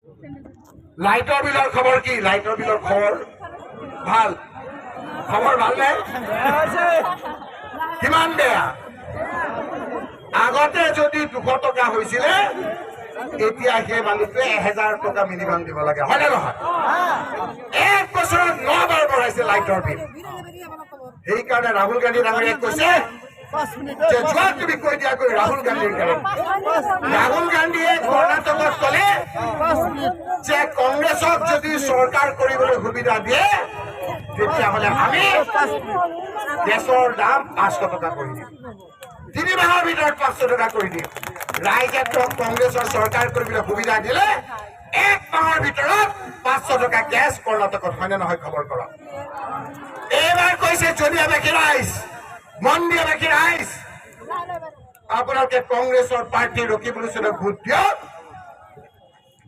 লাইটৰ বিলৰ খবৰ কি? লাইটৰ বিলৰ খবৰ ভাল? খবৰ ভালনে? কিমান বেয়া? আগতে যদি 200 টকা হৈছিলে, এতিয়া সেই মানুহটোৱে 1000 টকা মিনিমাম দিব লাগে, হয়নে নহয়? 1 বছৰত 9 বাৰ বঢ়াইছে লাইটৰ বিল। সেইকাৰণে ৰাহুল গান্ধী ডাঙৰীয়াই কৈছে যে যোৱা তুমি কৈ দিয়াকৈ ৰাহুল গান্ধীৰ কাৰণে। ৰাহুল গান্ধীয়ে কৰ্ণাটকত ক'লে যে কংগ্ৰেছক যদি চৰকাৰ কৰিবলৈ সুবিধা দিয়ে তেতিয়াহ'লে আমি গেছৰ দাম 500 টকা কৰি দিম, 3 মাহৰ ভিতৰত 500 টকা কৰি দিম। ৰাইজে কংগ্ৰেছৰ চৰকাৰ কৰিবলৈ সুবিধা দিলে 1 মাহৰ ভিতৰত 500 টকা গেছ কৰ্ণাটকত, হয়নে নহয়? খবৰ কৰক। এইবাৰ কৈছে জনিয়াবাসী ৰাইজ, মন্দিয়াবাসী ৰাইজ, আপোনালোকে কংগ্ৰেছৰ পাৰ্টি ৰকিবুলচনক ভোট দিয়ক,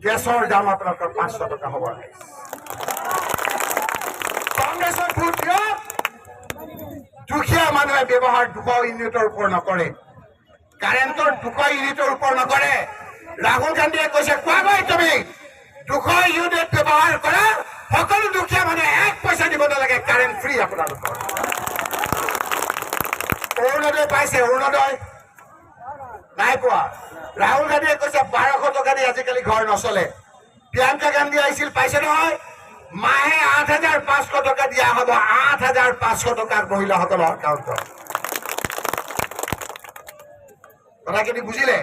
গেছৰ দাম আপোনালোকৰ 500 টকা হ'ব। কংগ্ৰেছক ভোট দিয়ক, দুখীয়া মানুহে ব্যৱহাৰ 200 ইউনিটৰ ওপৰ নকৰে, কাৰেণ্টৰ 200 ইউনিটৰ ওপৰ নকৰে। ৰাহুল গান্ধীয়ে কৈছে কোৱাগৈ তুমি 200 ইউনিট ব্যৱহাৰ কৰা, সকলো দুখীয়া মানুহে 1 পইচা দিব নালাগে, কাৰেণ্ট ফ্ৰী আপোনালোকৰ। অৰুণোদয় পাইছে? অৰুণোদয় নাই পোৱা। ৰাহুল গান্ধীয়ে কৈছে 1200 টকা দি আজিকালি ঘৰ নচলে। প্ৰিয়ংকা গান্ধী আহিছিল, পাইছে নহয়? মাহে 8500 টকা দিয়া হ'ব, 8500 টকা মহিলাসকলৰ একাউণ্টত। কথাখিনি বুজিলে?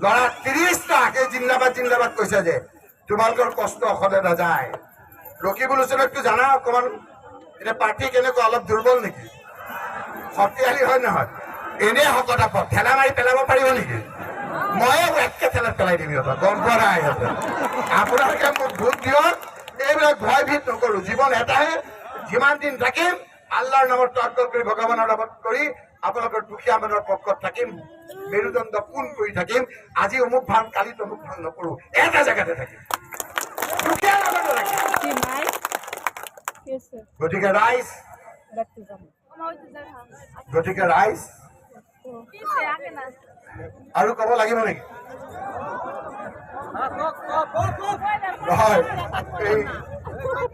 ল'ৰা 30টা জিন্দাবাদ জিন্দাবাদ কৈছে যে তোমালোকৰ কষ্ট অসদে নাযায়। ৰকিবুলচনকটো জানা অকমান, এতিয়া পাৰ্টি কেনেকুৱা, অলপ দুৰ্বল নেকি? শক্তিশালী হয় নহয়? এনে শকত আপত ঠেলা মাৰি পেলাব পাৰিব নেকি? ময়ে একে ঠেলাত পেলাই দিম সিহঁতক, গম পোৱা নাই? আপোনালোকে মোক ভোট দিয়ক, এইবিলাক ভয় ভীত নকৰো। জীৱন এটাহে, যিমান দিন থাকিম আল্লাহৰ নামত তাৱাক্কুল কৰি, ভগৱানৰ নামত কৰি আপোনালোকৰ দুখীয়া মানুহৰ পক্ষত থাকিম, মেৰুদণ্ড পোন কৰি থাকিম। আজি অমুক ভাল, কালি তমুক ভাল নকৰো, এটা জেগাতে থাকিম, দুখীয়া লগতে থাকিম। গতিকে ৰাইজ, আৰু ক'ব লাগিব নেকি? নহয়, এই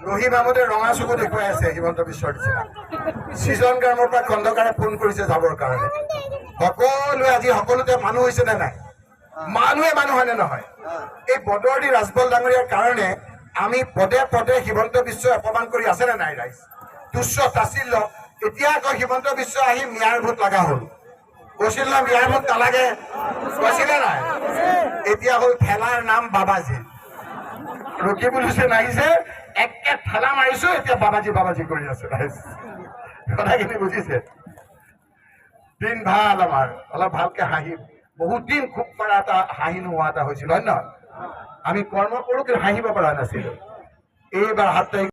ৰহিম আহমদে ৰঙা চকু দেখুৱাই আছে হিমন্ত বিশ্বৰ নিচিনা। সৃজন গ্ৰামৰ পৰা খণ্ডকাৰে ফোন কৰিছে যাবৰ কাৰণে। সকলোৱে আজি সকলোতে মানুহ হৈছে নে নাই? মানুহে মানুহ হয়নে নহয়? এই বদৰদী ৰাজবল ডাঙৰীয়াৰ কাৰণে আমি পদে পদে হিমন্ত বিশ্বই অপমান কৰি আছে নে নাই? ৰাইজ তুচ্ছ তাচিল্য। এতিয়া আকৌ হিমন্ত বিশ্ব আহি মিয়াৰ ভোট লগা হ'ল। কৈছিল না মিয়াৰ ভোট নালাগে, কৈছিলে নাই? এতিয়া হ'ল ঠেলাৰ নাম বাবাজী। ৰকিবুলচন আহিছে, একে ঠেলা মাৰিছো, এতিয়া বাবাজী বাবাজী কৰি আছে। ৰাইজ কথাখিনি বুজিছে? দিন ভাল আমাৰ, অলপ ভালকে হাঁহিম। বহুত দিন খুব পাৰা এটা হাঁহি নোহোৱা এটা হৈছিল, হয় নহয়? আমি কৰ্ম কৰো কিন্তু হাঁহিব পৰা নাছিলো। এইবাৰ 7 তাৰিখ